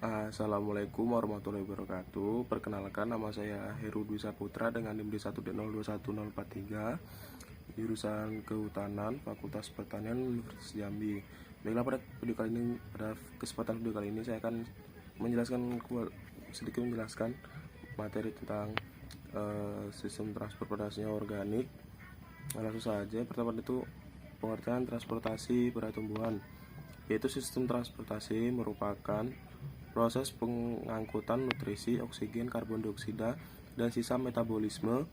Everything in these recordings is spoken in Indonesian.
Assalamualaikum warahmatullahi wabarakatuh. Perkenalkan, nama saya Heru Dwi Saputra dengan NIM D1D021043, jurusan Kehutanan, Fakultas Pertanian, Universitas Jambi. Baiklah, pada kesempatan video kali ini saya akan sedikit menjelaskan materi tentang sistem transportasi organik. Langsung saja, pertama itu pengertian transportasi pada tumbuhan, yaitu sistem transportasi merupakan proses pengangkutan nutrisi, oksigen, karbon dioksida, dan sisa metabolisme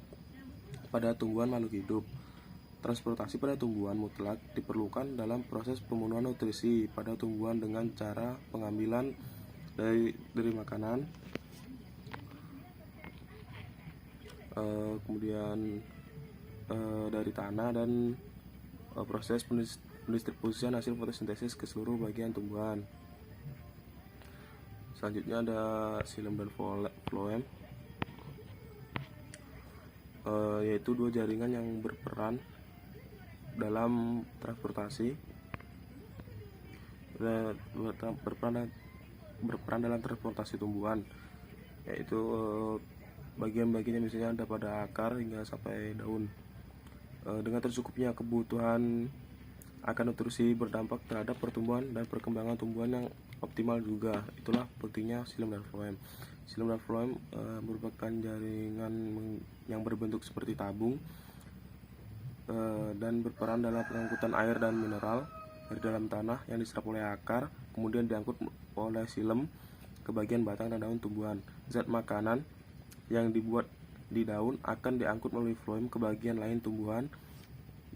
pada tumbuhan makhluk hidup. Transportasi pada tumbuhan mutlak diperlukan dalam proses pemenuhan nutrisi pada tumbuhan dengan cara pengambilan dari makanan, kemudian dari tanah, dan proses pendistribusian hasil fotosintesis ke seluruh bagian tumbuhan. Selanjutnya ada xilem dan floem, yaitu dua jaringan yang berperan dalam transportasi, berperan dalam transportasi tumbuhan, yaitu bagian-bagiannya misalnya ada pada akar hingga sampai daun. Dengan tercukupnya kebutuhan akan nutrisi berdampak terhadap pertumbuhan dan perkembangan tumbuhan yang optimal juga. Itulah pentingnya xilem dan floem. Xilem dan floem merupakan jaringan yang berbentuk seperti tabung dan berperan dalam pengangkutan air dan mineral dari dalam tanah yang diserap oleh akar, kemudian diangkut oleh xilem ke bagian batang dan daun tumbuhan. Zat makanan yang dibuat di daun akan diangkut melalui floem ke bagian lain tumbuhan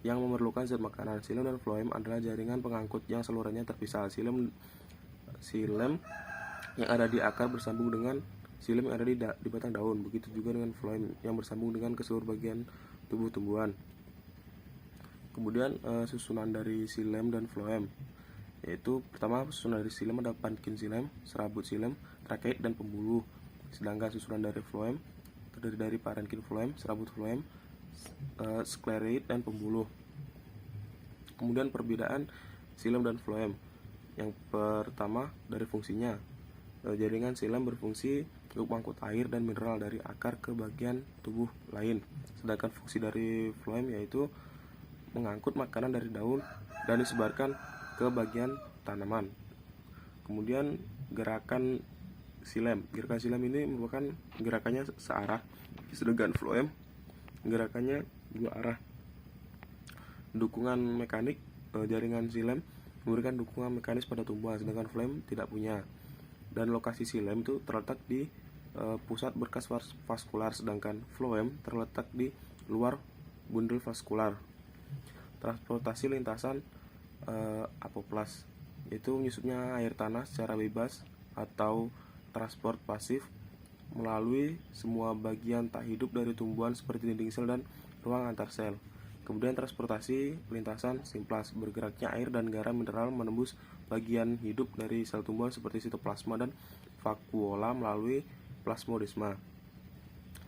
yang memerlukan zat makanan. Xilem dan floem adalah jaringan pengangkut yang salurannya terpisah. Xilem yang ada di akar bersambung dengan xilem yang ada di batang daun. Begitu juga dengan floem yang bersambung dengan ke seluruh bagian tubuh tumbuhan. Kemudian susunan dari xilem dan floem, yaitu pertama susunan dari xilem ada pumpkin xilem, serabut xilem, tracheit, dan pembuluh. Sedangkan susunan dari floem terdiri dari parenchyma floem, serabut floem, scleroid, dan pembuluh. Kemudian perbedaan xilem dan floem. Yang pertama dari fungsinya, jaringan xilem berfungsi untuk mengangkut air dan mineral dari akar ke bagian tubuh lain, sedangkan fungsi dari floem yaitu mengangkut makanan dari daun dan disebarkan ke bagian tanaman. Kemudian gerakan xilem ini merupakan gerakannya searah, sedangkan floem gerakannya dua arah. Dukungan mekanik, jaringan xilem memberikan dukungan mekanis pada tumbuhan, sedangkan floem tidak punya. Dan lokasi xilem itu terletak di pusat berkas vaskular, sedangkan floem terletak di luar bundel vaskular. Transportasi lintasan apoplas, yaitu menyusupnya air tanah secara bebas atau transport pasif melalui semua bagian tak hidup dari tumbuhan seperti dinding sel dan ruang antar sel. Kemudian transportasi lintasan simplas, bergeraknya air dan garam mineral menembus bagian hidup dari sel tumbuhan seperti sitoplasma dan vakuola melalui plasmodesma.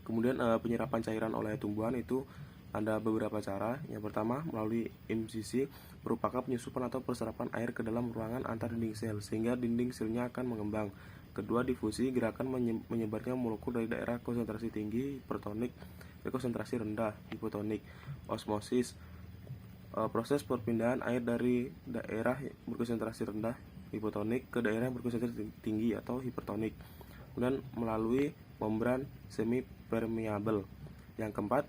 Kemudian penyerapan cairan oleh tumbuhan itu ada beberapa cara. Yang pertama melalui MCC, merupakan penyusupan atau perserapan air ke dalam ruangan antar dinding sel sehingga dinding selnya akan mengembang. Kedua, difusi, gerakan menyebarnya molekul dari daerah konsentrasi tinggi hipertonik ke konsentrasi rendah hipotonik. Osmosis, proses perpindahan air dari daerah berkonsentrasi rendah hipotonik ke daerah berkonsentrasi tinggi atau hipertonik. Kemudian melalui membran semi-permeable. Yang keempat,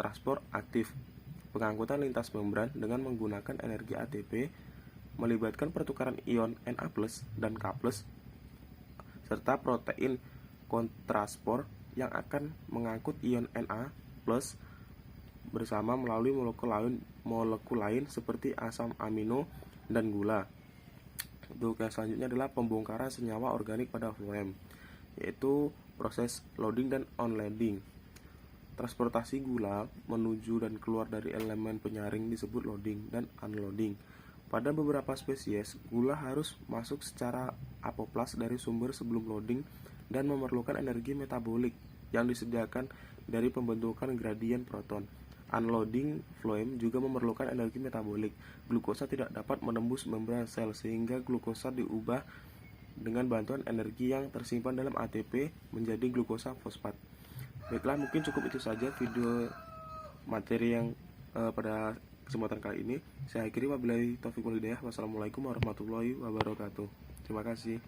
transport aktif, pengangkutan lintas membran dengan menggunakan energi ATP, melibatkan pertukaran ion Na+ dan K+, serta protein kontraspor yang akan mengangkut ion Na+ bersama melalui molekul lain seperti asam amino dan gula. Untuk yang selanjutnya adalah pembongkaran senyawa organik pada floem, yaitu proses loading dan unloading. Transportasi gula menuju dan keluar dari elemen penyaring disebut loading dan unloading. Pada beberapa spesies, gula harus masuk secara apoplas dari sumber sebelum loading dan memerlukan energi metabolik yang disediakan dari pembentukan gradien proton. Unloading floem juga memerlukan energi metabolik. Glukosa tidak dapat menembus membran sel sehingga glukosa diubah dengan bantuan energi yang tersimpan dalam ATP menjadi glukosa fosfat. Baiklah, mungkin cukup itu saja video materi yang pada kesempatan kali ini. Saya akhiri, wabillahi taufiq wal hidayah. Wassalamualaikum warahmatullahi wabarakatuh. Terima kasih.